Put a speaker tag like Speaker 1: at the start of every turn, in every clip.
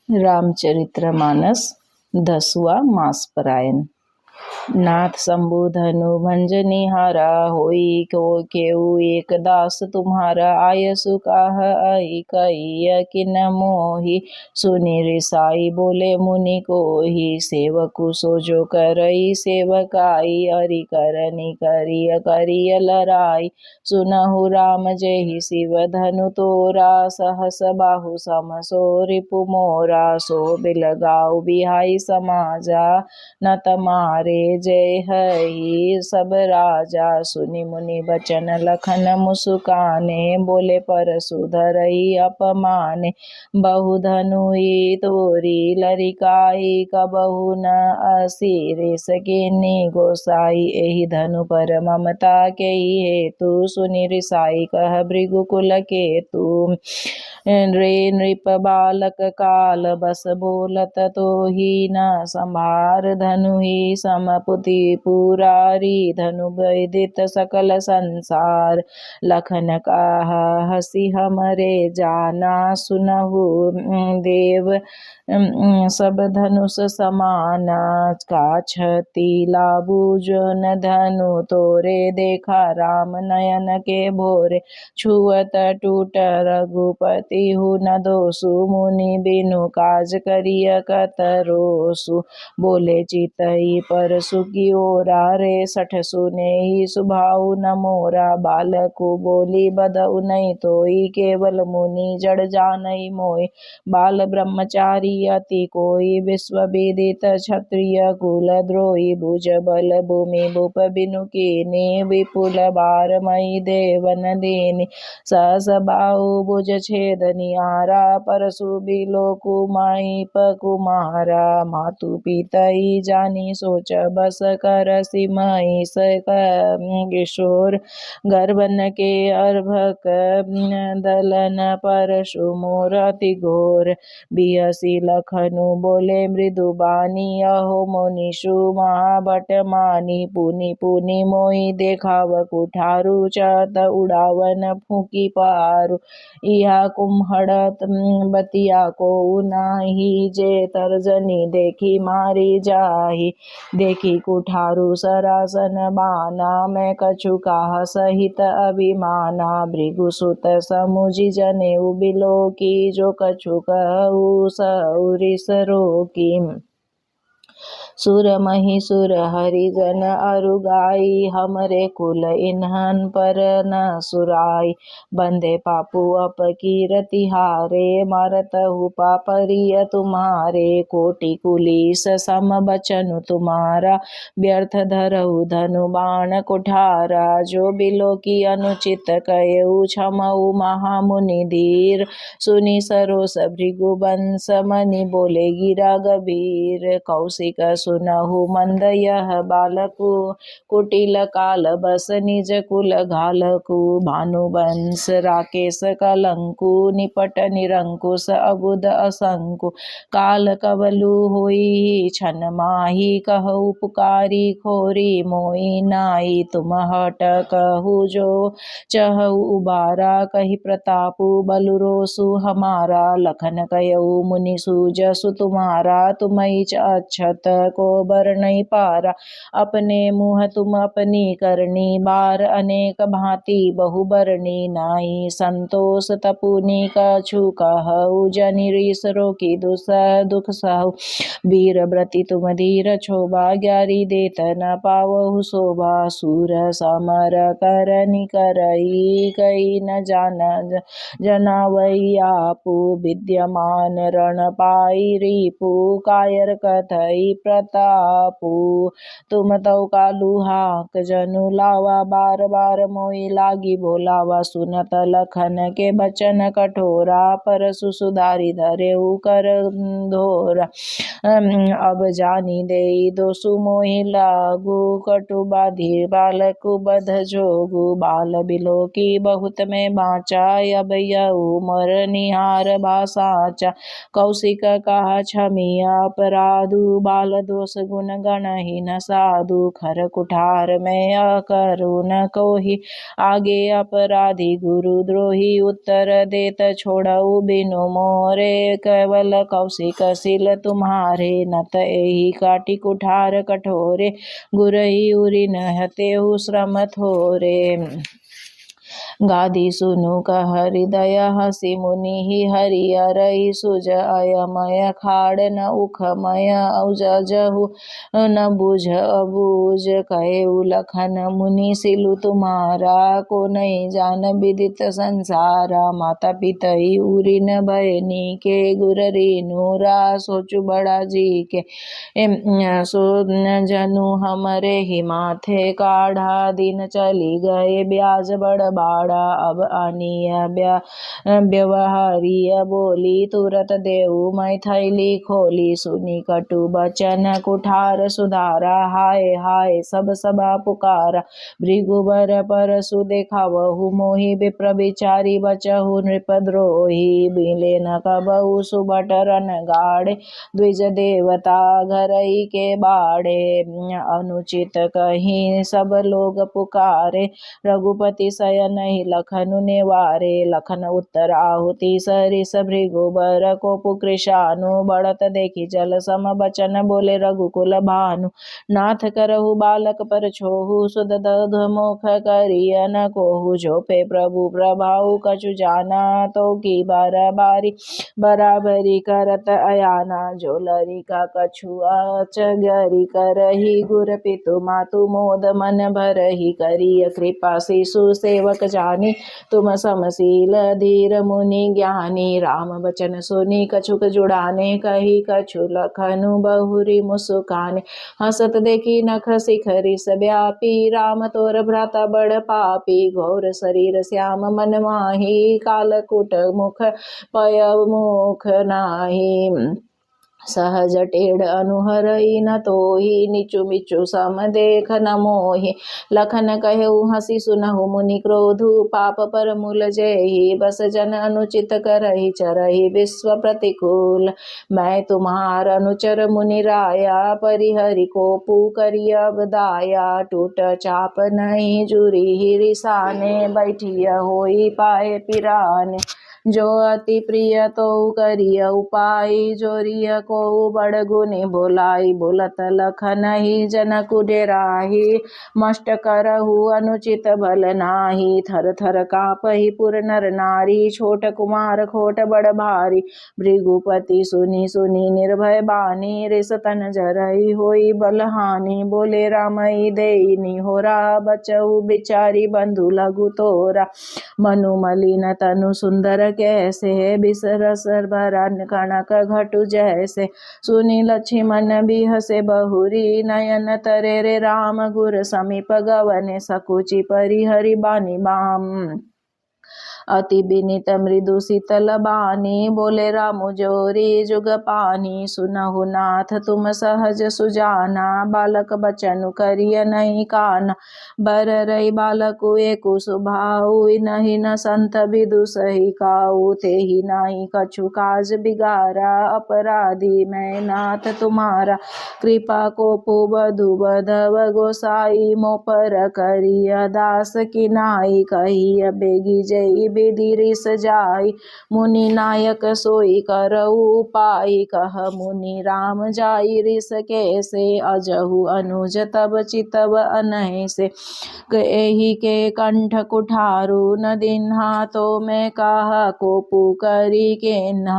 Speaker 1: रामचरितमानस 10वां मासपरायण। नाथ शंभु धनु भंजनिहारा होई को केऊ एक दास तुम्हारा आयसु काह आई कई किन मोहि सुनि रिसाई बोले मुनि कोहि सेवकु सोजो करई सेवकाई अरि करनी करिय करिय लराई सुनहु राम जेहि शिव धनु तोरा सहस बाहु सम सो रिपु मोरा सो बिलगाऊ बिहाई समाजा न तमारे जय हई सब राजा सुनि मुनि बचन लखन मुसुकाने बोले परसु धरई अपमाने बहु धनुई तोरी लरिकाई कबहु न असिरे सकेनी गोसाई एहि धनु पर ममता के हेतु सुनि रिसाई कह भृगुकुल केतु रे नृप बालक काल बस बोलत तो ही न संभार धनु ही समपुति पुरारी धनु वैदित सकल संसार लखन कहा हसी हमरे जाना सुनहु देव सब धनुष समाना काछती लाबू जो न धनु तोरे देखा राम नयन के भोरे छुअत टूट रघुपति हु न दोसु मुनि बिनु काज करिय कतरोसु बोले चितई परसु की ओरा रे सठ सुने ही सुभाऊ न मोरा बालकु बोली बदउ नहीं तोई केवल मुनि जड़ जानई मोय बाल ब्रह्मचारी अति कोई विश्व विदित क्षत्रिय कुल द्रोही भुज बल भूमि भूप बिनु कीनी विपुल बार मई देवन दीनी सहस बाहु भुज छेद निहारा परसु बिलो कुमाई पकुमारा मातु पितई जानी सोच बस कर सिमई किशोर गर्भन के अर्भक दलन परशु मोर अति घोर बिहसी लखनु बोले मृदु बानी अहो मोनिषु महाभट मानी पुनि पुनि मोहि देखाव कुठारु चत उड़ावन फूकी पारु इहा कुम्हड़त बतिया को नाही जे तर्जनी देखी मारी जाही देखी कुठारु सरासन बाना मैं कछु काह सहित अभिमाना भृगुसुत समुझि जनेऊ बिलो की जो कछु कहू सौरिस रोकी सुर मही सुर हरिजन अरुगाई हमरे कुल इन्हन पर न सुराई बंदे पापु अपकीरति हारे मारतहु पापरिय तुम्हारे कोटि कुलीस सम बचनु तुम्हारा व्यर्थ धरहु धनु बाण कुठारा जो बिलो की अनुचित कयऊ क्षमऊ महामुनि धीर सुनि सरोस भृगुवंश मनि बोले गिरा गभीर कौशिक सुनहु मंद यह बालकु कुटिल काल बस निज कुल घालकु भानुवंश राकेश कलंकु निपट निरंकुश अबुद असंकु काल कवलु होई छन माही कहु पुकारी खोरी मोई नाई तुम हट कहु जो चहु उबारा कही प्रतापु बलुरोसु हमारा लखन कयऊ मुनि सूजसु तुम्हारा तुमई अक्षत को बर नहीं पारा अपने मुँह तुम अपनी करनी बार अनेक भांति बहुबरनी नाई संतोष तपुनी कछु कहु जनि रीस रोकी दुख सहु वीर व्रति तुम धीर क्षोभा ग्यारी देत न पावहु शोभा सूर समर करनी करई कई न जान जनावई आपु विद्यमान रण पाई रिपु कायर कथई प्रतापु तुम तौ कालू हाक जनु लावा बार बार मोई लागी बोलावा सुनत लखन के बचन कठोरा परसु सुधारी धरेऊ कर धोरा अब जानी देई दोसु मोहि लागू कटु बाधी बालकु बध जोगु बाल बिलो की बहुत में बाचा अब यऊ मर निहार भाषाचा कौशिक कहा क्षमिया अपराधु बाल दोष गुण गणहीन साधु खर कुठार में अकरुण कोहि आगे अपराधी गुरु द्रोही उत्तर देत छोड़ऊ बिनु मोरे केवल कौशिक सिल तुम्हारे नत एहि काटी कुठार कठोरे गुरही उरी न तेहु श्रम थोरे गादी सुनु कह हृदय हसी मुनि ही हरियरई सुज अयमय खाड़ न उखमय औज जहु न बुझ अबूझ कहे लखन मुनि सिलु तुम्हारा को नहीं जान विदित संसारा माता पितई उरी न बहनी के गुर रेणुरा सोचु बड़ा जी के सो जनु हमरे ही माथे काढ़ा दिन चली गए ब्याज बड़ बाड़ा अब अनिय व्यवहारिय बोली तुरत देऊ मैं थैली खोली सुनी कटु बचन कुठार सुधारा हाय हाय सब सभा पुकारा भृगुबर परसु देखावहु मोहि विप्र विचारी बचहु नृपद्रोही बिले न कबहु सुबट रन गाड़े द्विज देवता घरई के बाड़े अनुचित कहीं सब लोग पुकारे रघुपति शयन ही लखनु नेवारे लखन उत्तर आहुति सरिस भृगुबर को पुकृशानु बढ़त देखी जल सम बचन बोले रघुकुल भानु नाथ करहु बालक पर छोहु सुध मुख करिय न कोहु झोपे प्रभु प्रभाउ कछु जाना तो की बारी बराबरी करत अयाना जो लरिका कछु अचगरी करही गुर पितु मातु मोद मन भरही करिय कृपा शिशु सेवक जानी तुम समशील धीर मुनि ज्ञानी राम बचन सुनी कछुक जुड़ाने कही कछु लखनु बहुरी मुस्काने हसत देखी नख शिखरी व्यापी राम तोर भ्राता बड़ पापी घोर शरीर श्याम मन माही कालकूट मुख पय मुख नाही सहज टेढ़ अनुहरई न तोहि निचु मिचु सम देख न मोहि लखन कहु हसी सुनहु मुनि क्रोधु पाप पर मूल जेहि बस जन अनुचित करहि चरहि विश्व प्रतिकूल मैं तुम्हार अनुचर मुनि राया परिहरि कोपु करिय बदाया टूट चाप नहीं जुरी रिसाने बैठिय होई पाए पिराने जो अति प्रिय तो करिय उपाय जोरिय को बड़ गुनि बोलाई बोलत लखन ही जनक डेराही मष्ट करहु अनुचित बल नाही थर थर कापहि पुर नर नारी छोट कुमार खोट बड़ भारी भृगुपति सुनी सुनी निर्भय बानी रिस तन जरई होई बलहानि बोले रामई देई होरा बचऊ बिचारी बंधु लघु तोरा मनु मलिन तनु सुंदर कैसे बिसरस भरा कनक घटु जैसे सुनी लक्ष्मण बिहसे बहुरी नयन तरे रे राम गुर समीप गवने सकुचि परिहरि बानी बाम अति विनीत मृदु शीतल बानी बोले रामु जोरी जुग पानी सुनहु नाथ तुम सहज सुजाना बालक बचनु करिय नहीं काना बर रही बालकु एकु सुभाऊ नहीं न संत विदु सही काऊ ते ही नहीं कछु काज बिगारा अपराधी मैं नाथ तुम्हारा कृपा को पुबधु बधव गोसाई मो पर करिय दास की नाई कहिय बेगी जई विधि रिस जाई मुनि नायक सोई करऊ पाई कह मुनि राम जाई रिस कैसे अजहु अनुज तब चितव अनहि से एहि के कंठ कुठारु न दिन्हा तो मैं कहा को पुकरी के ना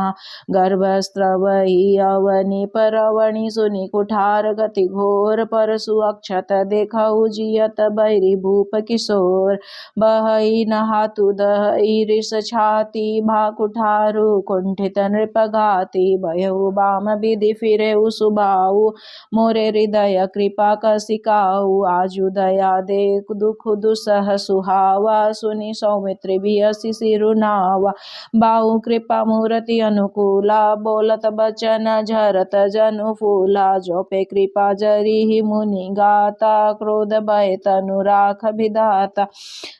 Speaker 1: गर्भस्त्रवही अवनि परवणि सुनि कुठार गति घोर परसु अक्षत देखऊ जियत बैरी भूप किशोर बहई नहातु दहई रिस छाती भा कुठारु कुंठित नृपघाती भयउ बाम विधि फिरे सुबाऊ मोरे हृदय कृपा कसिकाऊ आजु दया देख दुख दुसह सुहावा सुनि सौमित्री बियसि सिरुनावा बाहु कृपा मूर्ति अनुकूला बोलत बचन झरत जनु फूला जो पे कृपा जरी ही मुनि गाता क्रोध भय तनु राख विधाता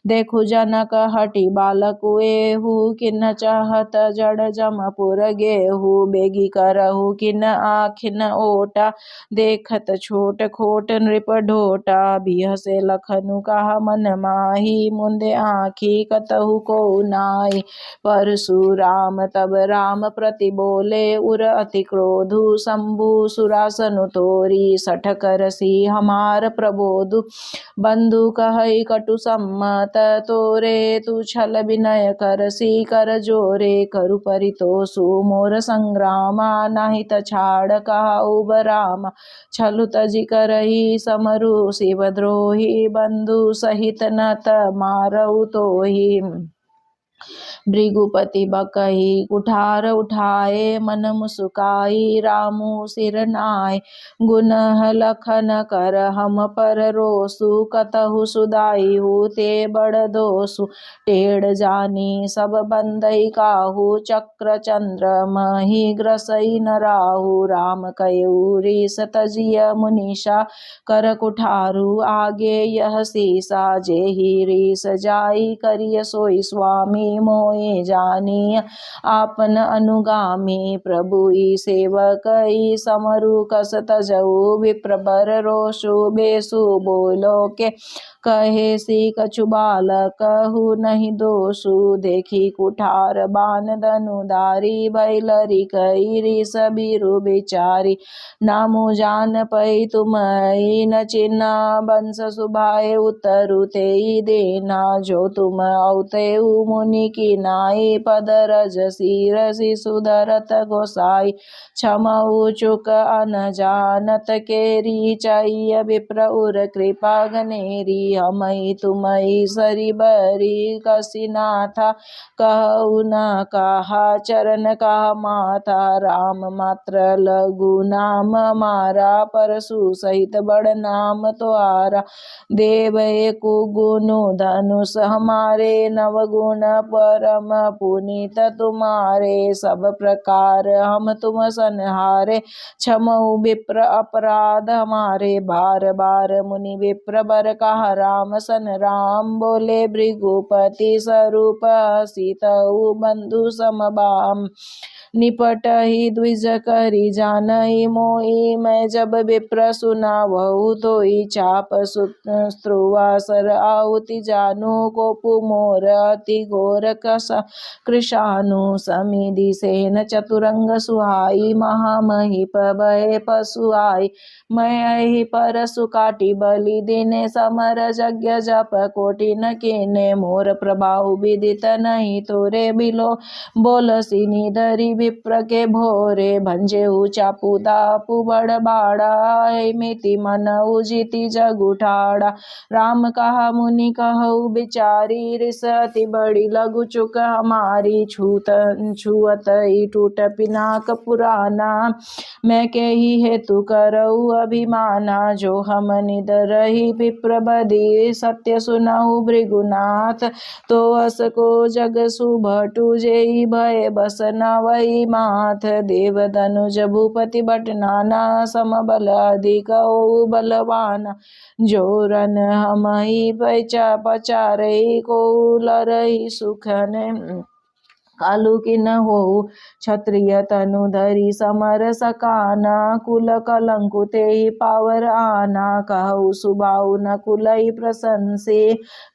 Speaker 1: देखु जनक हटि बालक कुएहु किन चाहत जड़ जमपुर गेहु बेगी करहु किन आखिन ओटा देखत छोट खोट नृप ढोटा बिहसे लखनु कहा मन माही मुंदे आँखी कतहु को नाई परशुराम तब राम प्रति बोले उर अति क्रोधु शंभु सुरासनु तोरी सठ करसी हमार प्रबोधु बंधु कहई कटु सम्मत तोरे तू छल विनय करसी कर जोरे करु परितोषु मोर संग्रामा नाही तछाड़ कहा उब राम छलु तजि करही समरु शिवद्रोही बंधु सहित न त मारऊ तोही भृगुपति बकही कुठार उठाए मन मुसुकाई रामु सिर नाय गुनह लखन कर हम पर रोसु कतहु सुदाई हु ते बड़ दोसु टेढ़ जानी सब बंदई काहू चक्र चंद्र मही ग्रसई न राहु राम कयूरी सतजिय मुनीषा कर कुठारु आगे यह सीसा जेहि रीस जाई करिय सोई स्वामी मोए जानी आपन अनुगामी प्रभु सेवक समरु कस तजऊ विप्रबर रोषु बेसु बोलो के कहे सी कछु बालक कहु नहीं दोषु देखी कुठार बान धनुधारी बैलरी कईरी सबीरु बिचारी नामु जान पई तुमई न चिन्ना बंस सुभाए उतरु तेई देना जो तुम औते मुनि की नाई पद रज सीरसी सुधरत गोसाई क्षमऊ चुक अन जानत केरी चाहिए विप्र उर कृपा गनेरी हमई तुमई सरी बरी कसिनाथा कहु न कहा चरण का माथा राम मात्र लघु नाम मारा परशु सहित बड़ नाम तुम्हारा देव एक गुण धनुष हमारे नवगुण परम पुनीत तुम्हारे सब प्रकार हम तुम संहारे क्षमऊ विप्र अपराध हमारे बार बार मुनि विप्र बर कहा राम सन राम बोले भृगुपति स्वरूप सीतऊ बंधु समबाम निपट ही द्विज करी जानई मोई मैं जब विप्र सुनावहु तोई चाप स्त्रुवासर आहुति जानु कोपु मोर अति घोर कृशानु समिधि सेन चतुरंग सुहाई महामहिप भय पशुआई मैं अहि परसु काटी बलि दिने समर यज्ञ जप कोटि न कीने मोर प्रभाव विदित नहीं तोरे बिलो बोलसी निधरी विप्र के भोरे भंजे चापू दापू बड़ बाड़ा मिति मन उजिति जग उठाड़ा राम कहा मुनि कहु बिचारी रिस अति बड़ी लघु चुक हमारी छुअत ही टूट पिनाक पुराना मैं के ही हेतु करऊ अभिमाना जो हम निद रही विप्र बदी सत्य सुनहु भृगुनाथ तो अस को जग सुभटु जेहि भय बस न वही माथ देव धनुज भूपति बट नाना समबल अधिक ओ बलवान जोरन हमहि पैचा पचारे को लरहि सुखन कालू की न हो क्षत्रिय तनु धरी समर सकाना कुल कलंकु ते पावर आना कहु सुबाऊ न कुलई प्रशंसे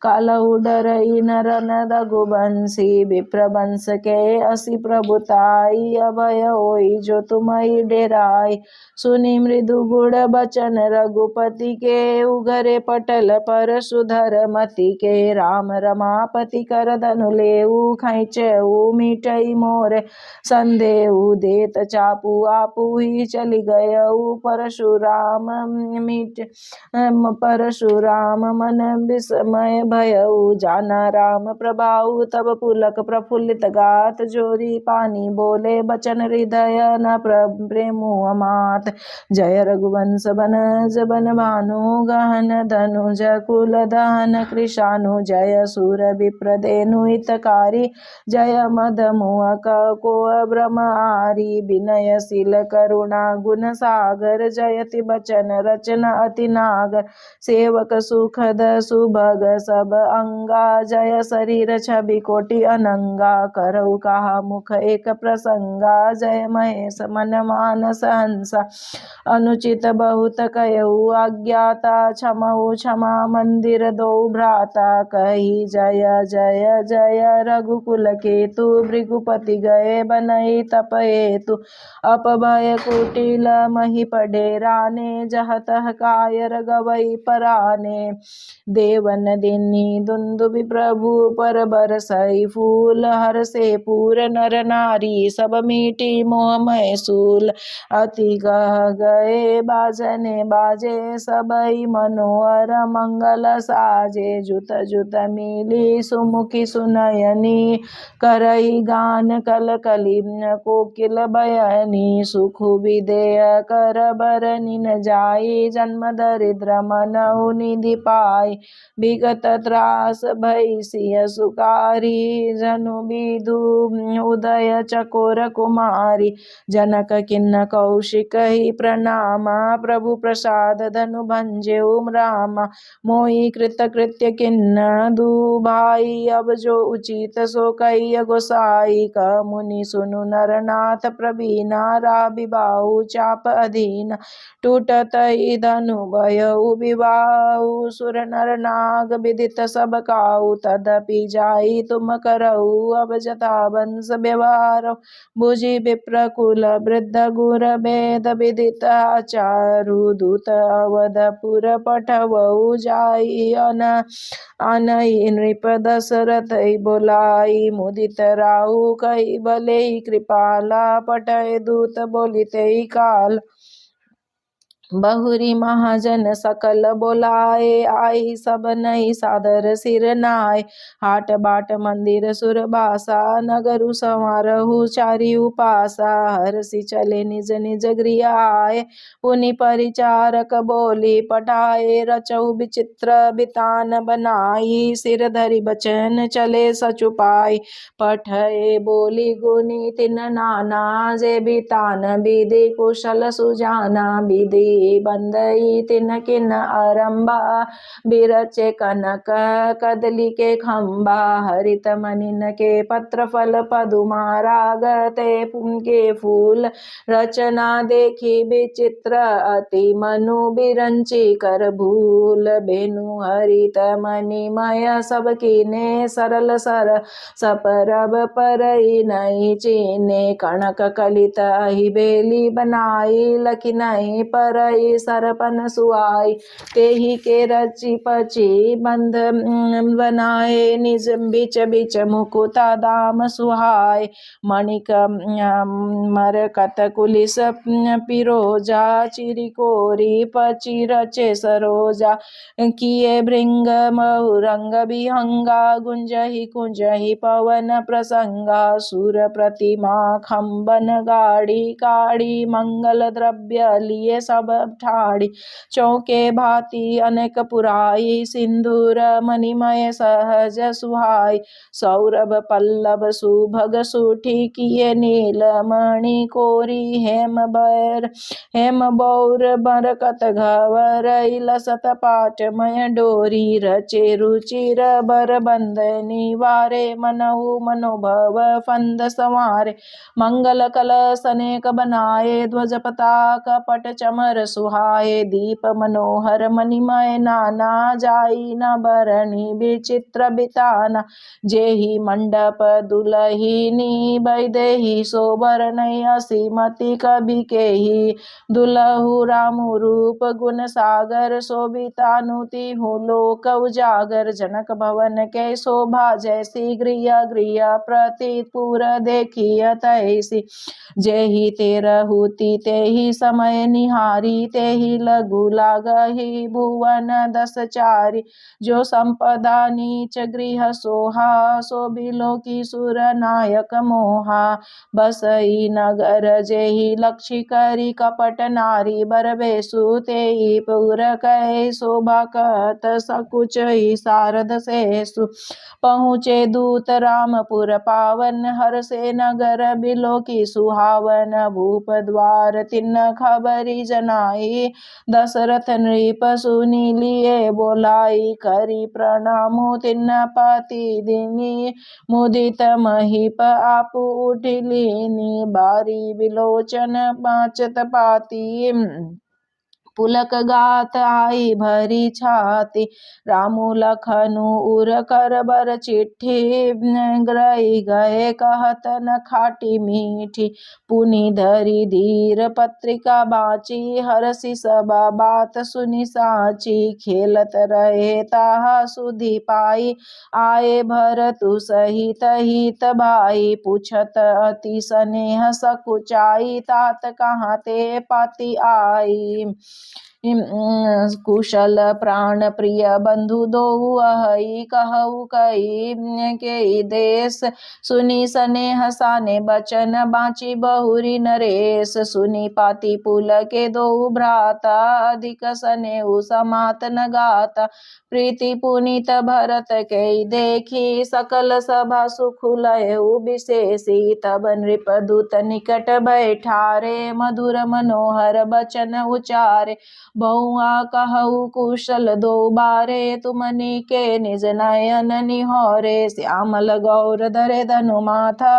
Speaker 1: कालऊ डरई नर नदगुबंसी विप्रवंश के असि प्रभुताई अभय होई जो तुमई डेराई सुनि मृदु गुण बचन रघुपति के उगरे पटल पर सुधर मति के राम रमापति कर धनु लेऊ खैचऊ मिटई मोर संदेहु देत चापू आपू ही चली गयऊ परशुराम मन विस्मय भयऊ जाना राम प्रभाऊ तब पुलक प्रफुल्लित गात जोरी पानी बोले बचन हृदय न प्रेमु अमात जय रघुवंश बन भानु गहन धनुज कुल दहन कृशानु जय सूर विप्रदेनु हितकारी जय मद मोह को ब्रह्मारी विनयशील करुणा गुण सागर जयति बचन रचना अति नागर सेवक सुखद सुभग सब अंगा जय शरीर छवि कोटि अनंगा करऊ कहा मुख एक प्रसंगा जय महेश मन मानस हंसा अनुचित बहुत कहऊ अज्ञाता क्षमऊ क्षमा मंदिर दो भ्राता कही जय जय जय रघुकुल केतु भृगुपति गए बनई तप हेतु अपभय कुटिल मही पढ़े राने जह तह कायर गवई पराने देवन दिनी दुंदुबि प्रभु पर बरसई फूल हर से पूर नर नारी सब मीठी मोहमय सूल अति गह गए बाजने बाजे सबई मनोहर मंगल साजे जुत जुत मिली सुमुखी सुनयनी करई गान कल कली कोकिल बयनी सुख विदेय कर बरनी न जाई जन्म दरिद्र मनऊ निधि पाई विगत त्रास भई सिय सुकारी जनु विदु उदय चकोर कुमारी जनक किन्न कौशिक ही प्रणामा प्रभु प्रसाद धनु भंजेउ रामा मोहि कृत कृत्य किन्न दुभाई अब जो उचित सो कही गोसाई क मुनि सुनु नरनाथ प्रवीणा राबि बाहु चाप अधीन टूटत ही धनु भयउ विवाहु सुर नर नाग विदित सब काहू तदपि जाई तुम करऊ अब जथा वंश व्यवहार भुजि विप्र कुल वृद्ध गुर वेद विदित आचारु दूत अवधपुर पठवऊ जाई अनई नृप दशरथ बोलाई मुदित राहु कही भले कृपाला पठय दूत बोलिते काल बहुरी महाजन सकल बोलाए आई सब नहीं सादर सिर नाय हाट बाट मंदिर सुरबासा नगरु संवारहु चारि उपासा हरसि चले निज निज गृह आए पुनि परिचारक बोली पठाए रचऊ विचित्र बितान बनाई सिर धरि बचन चले सचुपाई पठए बोली गुनी तिन नाना जे बितान विधि कुशल सुजाना विधि बंदई तिन किन आरंभा बिरचे कनक कदली के खंबा हरित मनिन के पत्र फल पदुमा रागते पुनके फूल रचना देखी विचित्र अति मनु बिरंची कर भूल बेनु हरित मणिमय सब कीने सरल सर सपरब परई नहीं चीने कणक कलित ही बेली बनाई लखी नहीं पर सरपन सुआई तेही के रची पची बंध बनाए निज बिच बिच मुकुता दाम सुहाय मणिक मरकत कुलिस पिरोजा चिरिकोरी पची रचे सरोजा किए भृंग मऊरंग विहंगा गुंजहि कुंजहि पवन प्रसंगा सुर प्रतिमा खंबन गाड़ी काड़ी मंगल द्रव्य लिए सब ठाड़ी चौके भांति अनेक पुराई सिंदूर मणिमय सहज सुहाई सौरभ पल्लव सुभग सुठी किए नील मणि कोरी हेम बौर बरकत घवर लसत पाटमय डोरी रचे रुचिर बर बंद निवारे मनहु मनोभव फंद संवारे मंगल कलश अनेक बनाए ध्वज पताका पट चमर सुहाए दीप मनोहर मणिमय नाना जाई न बरणी विचित्र बिताना जेहि मंडप दुलहिनी बैदेही सोबर नहीं असीमति कवि केही दुलहु रामु रूप गुण सागर शोभितानुति हूँ लोक उजागर जनक भवन के शोभा जैसी गृह गृह प्रतीत पुर देखिय तैसी जेहि तेरहुति तेहि समय निहारी जाई, तेहि लघु लागहि भुवन 10 चारि। जो संपदा नीच गृह सोहा, सो बिलोकी सुर नायक मोहा। बसई नगर जेहि लक्षी करी, कपट नारी बर बेसु, तेहि पुर कहे शोभा कहत सकुचहि शारद सेसु। पहुँचे दूत रामपुर पावन, हर्षे नगर बिलोकी सुहावन। भूप द्वार तिन्न खबरी जनाई, दशरथ नृप सुनि लिए बोलाई। करी प्रणामु तिन्न पति दिनी, मुदित महीप आपु उठिलीनी। बारी बिलोचन बाँचत पाती, पुलक गात आई भरी छाती। रामु लखनु उर कर बर चिट्ठी, ग्रही गए कहत न खाटी मीठी। पुनि धरी धीर पत्रिका बाची, हरषि सबा बात सुनि साची। खेलत रहे ताहा सुधि पाई, आए भरतु सहित हित भाई। पूछत अति स्नेह सकुचाई, तात कहाँ ते पाती आई। कुशल प्राण प्रिय बंधु दोऊ अहई, कहु कई के देश। सुनी स्नेह साने बचन, बाँची बहुरी नरेश। सुनी पाती पुल के दोऊ भ्राता, अधिक स्नेहु समात न गाता। प्रीति पुनीत भरत के देखी, सकल सभा सुख लयउ विशेषी। तब नृपदूत निकट बैठारे, मधुर मनोहर बचन उचारे। बहुआ कहु कुशल दो बारे, तुमनि के निज नयन निहोरे। श्यामल गौर धरे धनु माथा,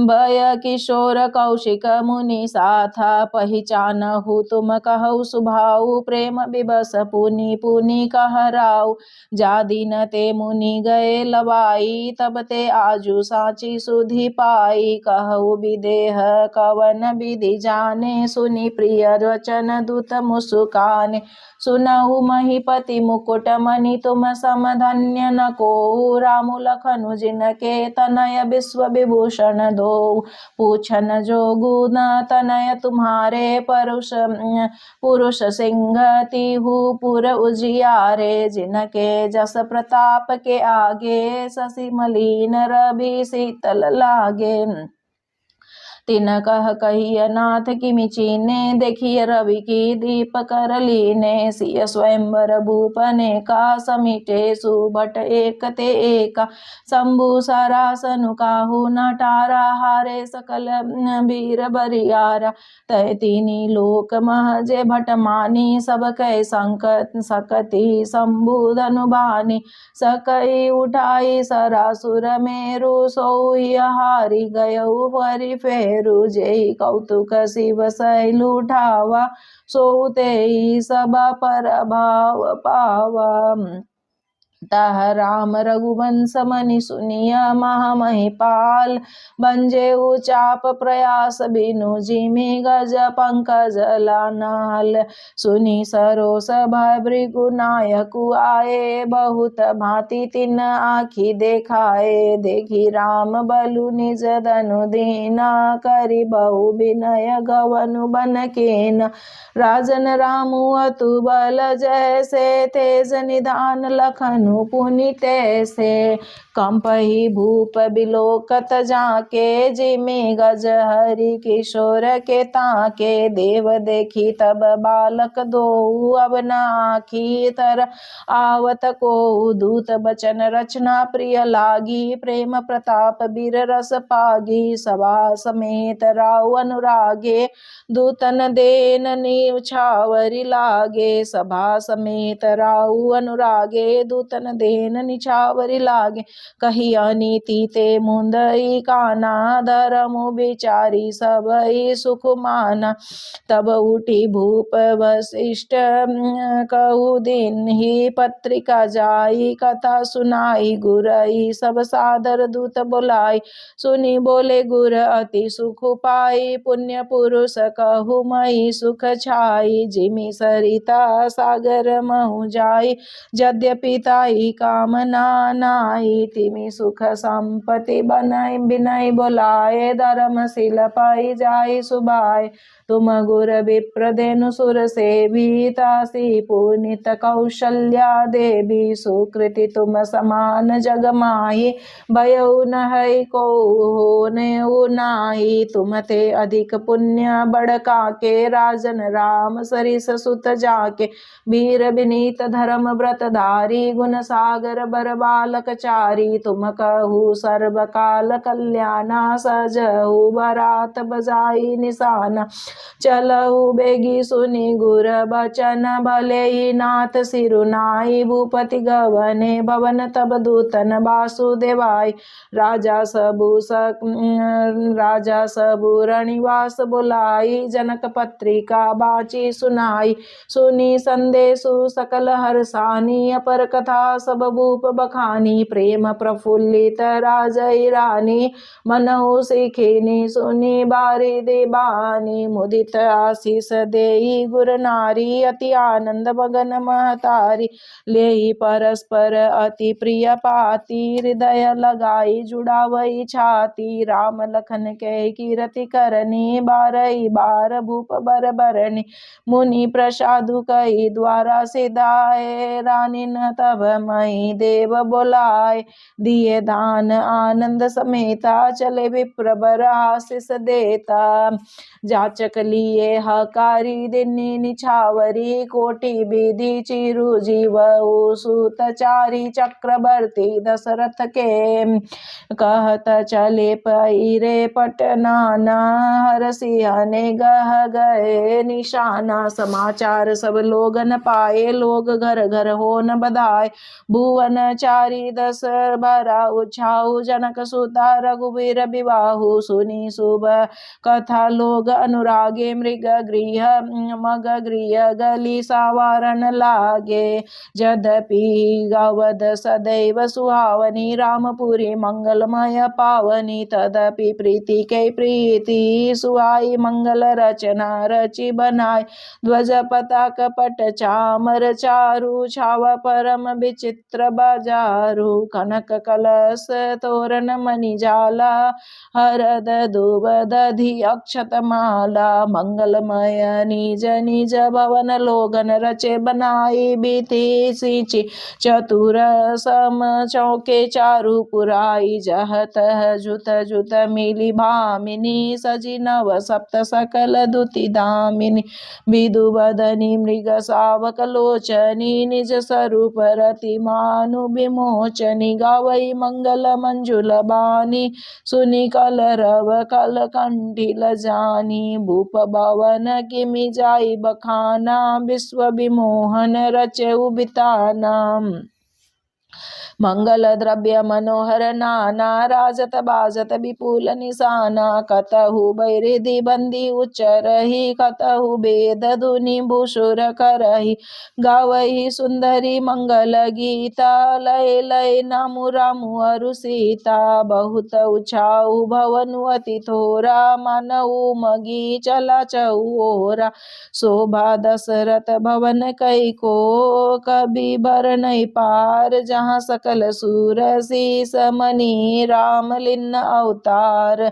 Speaker 1: भय किशोर कौशिक मुनि साथा। पहिचानहु तुम कहु सुभाऊ, प्रेम विबस पुनि पुनि कहराऊ। जा दिन ते मुनि गए लवाई, तब ते आजु साची सुधि पाई। कहु विदेह कवन विधि जाने, सुनि प्रिय वचन दूत मुस्काने। सुनहु महीपति मुकुट मणि, तुम सम धन्य न कोहु। रामु लखनु जिनके तनय विश्व विभूषण दो। पूछन जो गुण तनय तुम्हारे, पुरुष सिंह तिहु पुर उजियारे। जिनके जस प्रताप के आगे, शशि मलिन रवि शीतल लागे। तिन कह कहिय नाथ किमि चीने, देखिय रवि की दीप कर लीने। सिय स्वयंवर भूपने का समिटे, सुभट एक ते एका। शंभु सरासनु काहू न टारा, हारे सकल वीर बरियारा। तय तीनी लोक महजे भट मानी, सब कह सकती शंभु धनु बानी। सकई उठाई सरासुर मेरु, सोई हारी गयउ परि फेरु। जेहि कौतुक शिव शैल उठावा, सो तेहि सबा परभाव पावा। तह राम रघुवंश मनि सुनिय, महामहिपाल बंजेउ चाप प्रयास बिनु। जिमि गज पंकज लानाल, सुनि सरोस भय भृगु नायकु आए। बहुत भांति तिन आखि देखाए, देखि राम बलु निज धनु दीना। करि बहु विनय गवनु बन कीन, राजन रामु अतु बल जैसे। तेज निधान लखनु पुनि तैसे, कंपहि भूप बिलोकत जाके। जिमि गज हरि किशोर के ताके, देव देखी तब बालक दोऊ। अब न आखि तर आवत कोऊ, दूत बचन रचना प्रिय लागी। प्रेम प्रताप बीर रस पागी, सभा समेत राउ अनुरागे। दूतन देन निछावरि लागे, सभा समेत राउ अनुरागे। दूतन देन निछावरि लागे, कहिया नीति ते मुंदई काना। धरमु विचारी सबई सुख माना, तब उठी भूप वशिष्ठ कहु दीन्हि। पत्रिका जाई कथा सुनाई, गुरई सब सादर दूत बुलाई। सुनि बोले गुर अति सुख पाई, पुण्य पुरुष कहु मई सुख छाई। जिमि सरिता सागर महु जाई, यद्यपि ताई कई कामना नाई। तिमी सुख संपत्ति बनय बिनय बोलाए, धर्मशील पाई जाय सुभाय। तुम गुर विप्र धेनु सुर सेवी, तासी पुनीत कौशल्या देवी। सुकृति तुम समान जग माही, भयउ न है को होनेउ नाही। तुम ते अधिक पुण्य बड़ काके, राजन राम सरिस सुत जाके। वीर विनीत धर्म व्रत धारी, गुण सागर बर बालक चारी। तुम कहु सर्व काल कल्याणा, सजहु बरात बजाई निशाना। चलहु बेगी सुनी गुर बचन, भले ही नाथ सिरुनाई। भूपति गवने भवन तब दूतन वासुदेवाय। राजा सबु रनिवास बुलाई, जनक पत्रिका बाची सुनाई। सुनी संदेशु सकल हर्षानी, अपर कथा सब भूप बखानी। प्रेम प्रफुल्लित राजई रानी, मनहु सिखिनी सुनी बारी देबानी। मुदित आशीष देई गुर नारी, अति आनंद मगन महतारी। लेहि परस्पर अति प्रिय पाती, हृदय लगाई जुड़ावई छाती। राम लखन के कीरति करनी, बारही बार भूप बर बरनी। मुनि प्रसादु कई द्वारा सिधाए, रानी न तब मई देव बोलाए। दिए दान आनंद समेता, चले विप्र बर आशीष देता। जाचक लिए हकारी दिनी निछावरी, कोटि विधि चिरु जीवउ सूत चारी। चक्रवर्ती दशरथ के कहत चले पैरे पटनाना, हरसिंह ने गह गए निशाना। समाचार सब लोगन पाए, लोग घर घर होन बधाए। भुवन चारी दस भरा उछाऊ, जनक सुता रघुवीर विवाहु। सुनी शुभ कथा लोग अनुरागे, मृग गृह मग गृह गली सावारन लागे। यद्यपि गवद सदैव सुहावनी, रामपुरी मंगलमय पावनी। तदपि प्रीति के प्रीति सुहाई, मंगल रचना रचि बनाय। ध्वज पताक पट चामर चारु, छावा परम विचित्र बाजारू। कनक कलश तोरण मणि जाला, हरद दूब दधि अक्षत माला। मंगलमय निज निज भवन लोगन रचे बनाई। बीती सिंची चतुर सम चौके चारु पुराई। जह तह जुत जुत मिली भामिनी, सजी नव सप्त सकल दुति दामिनी। विदु बदनी मृग सावक लोचनी, निज स्वरूप रति मानु विमोचनी। गावई मंगल मंजुल बानी, सुनी कलरव कल कंठिल जानी। भूप भवन किमि जाई बखाना, विश्व विमोहन रचेउ बिताना। मंगल द्रव्य मनोहर नाना, राजत बाजत विपुल निशाना। कतहु बैरिधि बंदी उच्चरहि, कतहु वेद धुनि भूषुर करहि। गावहि सुंदरी मंगल गीता, लय लय नामु रामु अरु सीता। बहुत उछाऊ भवनु अति थोरा, मानऊ मगी चला चहुओरा। शोभा दशरथ भवन कई को, कभी भर नहीं पार। जहाँ सकल सूर शीस मणि, राम लिन्न अवतार।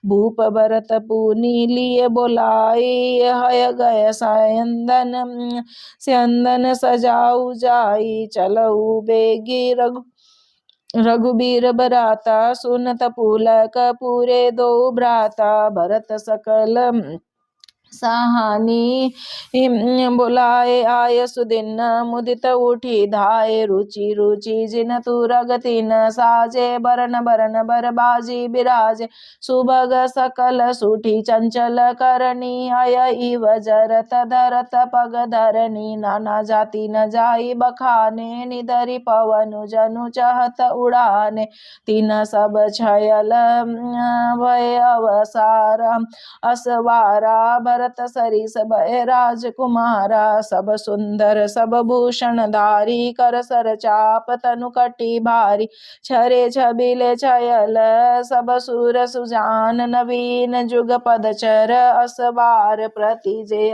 Speaker 1: भूप भरत पुनि लिए बोलाई, हय गय स्यंदन सजाऊ जाई। चलऊ बेगी रघुबीर बराता, सुनत पुलक पूरे दो भ्राता। भरत सकल सहानी बोलाए, आय सुदिन मुदित उठी धाये। रुचि रुचि जिन तुरग तिन साजे, बरन बरन बर बाजी बिराजे। सुभग सकल सुठी चंचल करनी, अय इव जरत धरत पग धरनी। नाना जाति न जाई बखाने, निधरि पवनु जनु चहत उड़ाने। तीन सब छयल भय अवसार, असवारा भारत सरिस भय राजकुमारा। सब सुंदर सब भूषण धारी, कर सर चाप तनु कटी भारी। छरे छबिले छयल सब सुर सुजान, नवीन जुग पदचर असवार प्रति जे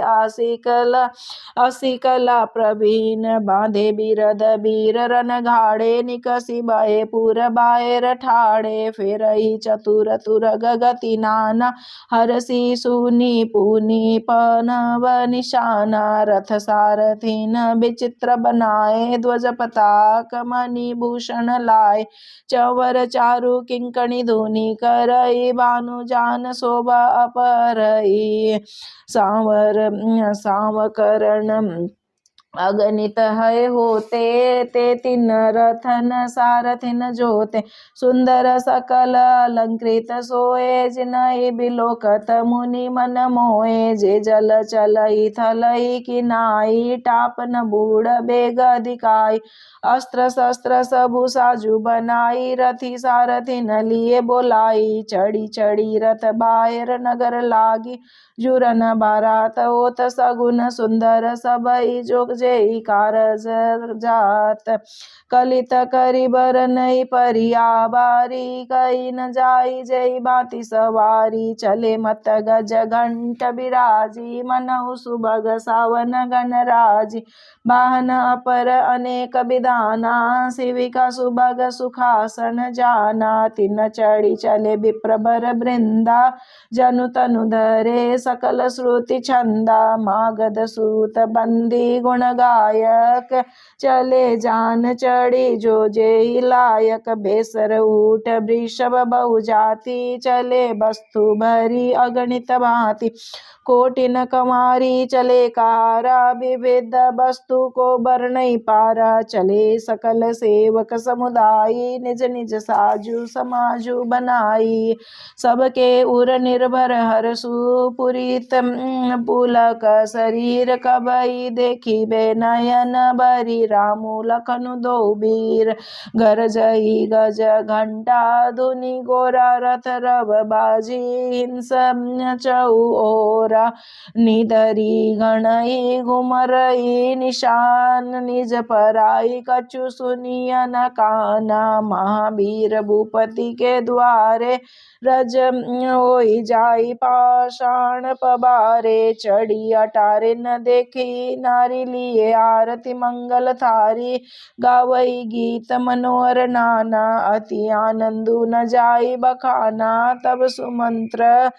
Speaker 1: असिकला प्रवीण। बांधे बिरद बीर रन घाड़े, निकसी बहे पुर बाहेर ठाड़े। फेरही चतुर तुरग गति नाना, हरसी सुनी पुनी पनव निशाना। रथ सारथीन विचित्र बनाए, ध्वज पताक मणि भूषण लाए। चंवर चारु किंकणी धुनि करई, भानु जान शोभा अपरई। सांवकरण अगणित है होते, ते तीन रथन सारथिन जोते। सुंदर सकल अलंकृत सोए, जिनहि बिलोकत मुनि मन मोए। जे जल चलई थलई किनाई, टापन बूढ़ बेग अधिकाई। अस्त्र शस्त्र सबु साजु बनाई, रथी सारथिन लिए बोलाई। चढ़ी चढ़ी रथ बाहेर नगर लागी, जुरन बारात ओत सगुन सुंदर। सबई जोग जेई कारज जात, कलित करी बर नई परिया बारी। कई न जाई जेई बाती सवारी, चले मत गज घंट बिराजी। मनहु सुभग सावन गणराजी, वाहन अपर अनेक विधाना। शिविका सुभग सुखासन जाना, तिन चढ़ी चले विप्र बर वृंदा। जनु तनु धरे सकल श्रुति छंदा, मागध सूत बंदी गुण गायक। चले जान चढ़ी जो जेहि लायक, बेसर ऊठ वृषभ बहु जाति। चले वस्तु भरी अगणित भांति, कोटिन कमारी चले कारा। विविध वस्तु को बरनई पारा, चले सकल सेवक समुदायी। निज निज साजु समाजु बनाई, सबके उर निर्भर हरसु। पुरीत पुलक शरीर कबई, देखिबे नयन बरी। रामु लखनु दो बीर, गरजई गज घंटा धुनि। गोरा रथ रव बाजी, हिंस चौओरा। निधरी गणई घुमरई निशान, निज पराई कछु सुनिय न काना। महावीर भूपति के द्वारे, रज होई जाई पाषाण पबारे। चढ़ी अटारे न देखी नारी, लिए आरती मंगल थारी। गावई गीत मनोहर नाना, अति आनंदु न जाई बखाना। तब सुमंत्र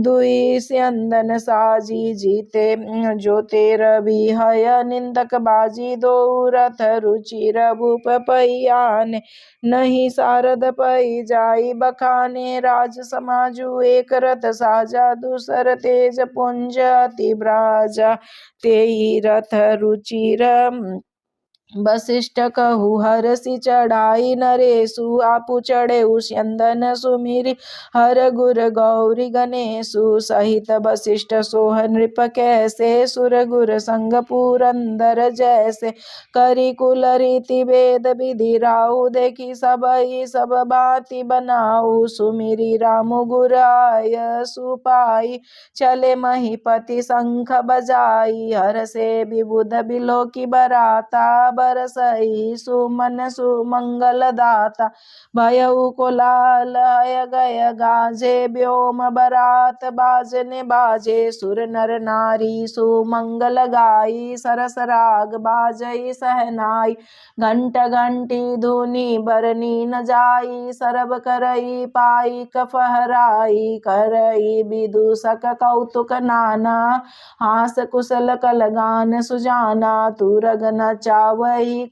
Speaker 1: दुई स्यंदन साजी, जीते जोते रवि हय निंदक बाजी। दो रथ रुचिर भूप पैयाने, नहीं सारद पई जाई बखाने। राज समाजु एक रथ साजा, दूसर तेज पुंज अति ब्राजा। तेहि रथ रुचिर वशिष्ठ कहु हरसि चढ़ाई। नरेशु आपु चढ़े स्यंदन सुमिरि, हर गुर गौरी गणेशु। सहित वशिष्ठ सोह नृप कैसे, सुर गुर संग पुरंदर जैसे। करी कुल रीति वेद विधि राहु, देखी सबई सब बाति बनाऊ। सुमिरि रामु गुर आय सुपाई, चले महीपति शंख बजाई। हरसे विबुध बिलोकी बराता, बरसई सुमन सुमंगल दाता। भयउ कोलाल हय गय गाजे, व्योम बरात बाजने बाजे। सुर नर नारी सुमंगल गाई, सरस राग बाजई सहनाई। घंट घंटी धुनि बरनी न जाई, सरब करई पाइक फहराई। करई विदूषक कौतुक नाना, हास कुशल कलगान सुजाना। तुरग नचावई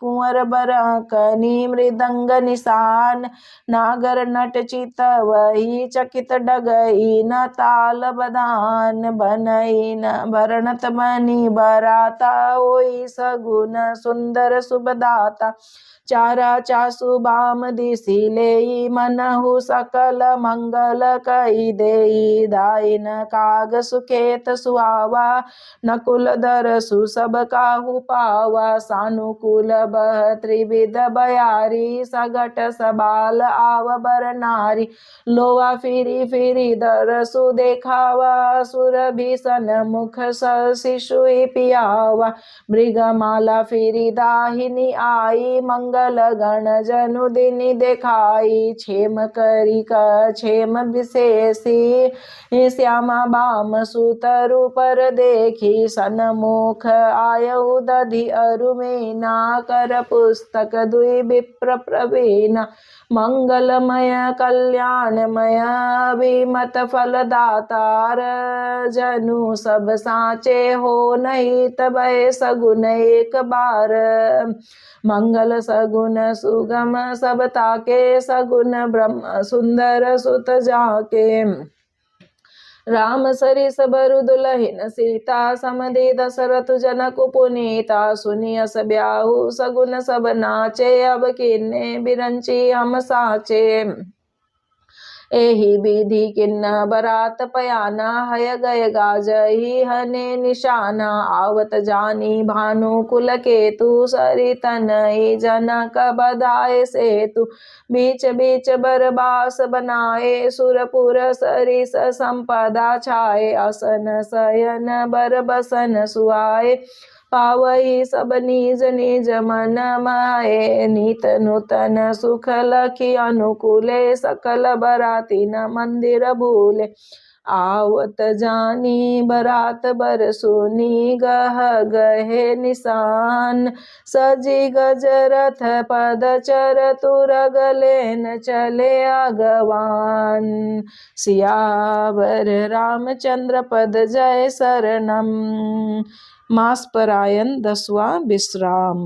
Speaker 1: कुंवर बरकनी, मृदंग निशान। नागर नट चितवही, चकित डगई न ताल बधान। बनई न भरणत मणि बराता, ओई सगुन सुंदर सुबदाता। चारा चासु बाम दिसि लेई, मनहु सकल मंगल कई देई। दाइन काग सुखेत सुहावा, नकुल धरसु सब काहू पावा। सानुकूल अनुकूल बह त्रिविध बयारी सगट सबाल आव बर नारी लोवा फिरी फिरी दरसु देखावा सुर भीषण मुख शिशु पियावा मृगमाला फिरी दाहिनी आई मंगल गण जनु दिनी देखाई क्षेम करी क्षेम विशेषी श्यामा बाम सुतरु पर देखी सन्मुख आयु दधि अरु मीना कर पुस्तक दुई विप्र प्रवीणा मंगलमय कल्याणमय विमत फलदातार जनु सब साचे हो नहीं तब सगुन एक बार मंगल सगुन सुगम सब ताके सगुन ब्रह्म सुंदर सुत जाके राम सरिस बरु दुलहिन सीता समदि दशरथ जनक पुनीता सुनियस ब्याहु सगुन सब नाचे अब किन्ने बिरंची हम साचे एहि विधि किन्न बरात पयाना हय गय गाजही हने निशाना आवत जानी भानु कुल केतु सरितनई जनक बधाए सेतु बीच बीच बरबास बनाए सुरपुर सरिस संपदा छाए असन शयन बर बसन सुआए पावई सब निज निज मन माए नित नूतन सुख लखी अनुकूले सकल बराती न मंदिर भूले आवत जानी बरात बर सुनी गह गहे निशान सजी गजरथ पद चर तुर गलेन चले आगवान सियावर रामचंद्र पद जय शरणम। मास परायण 10वां विश्राम।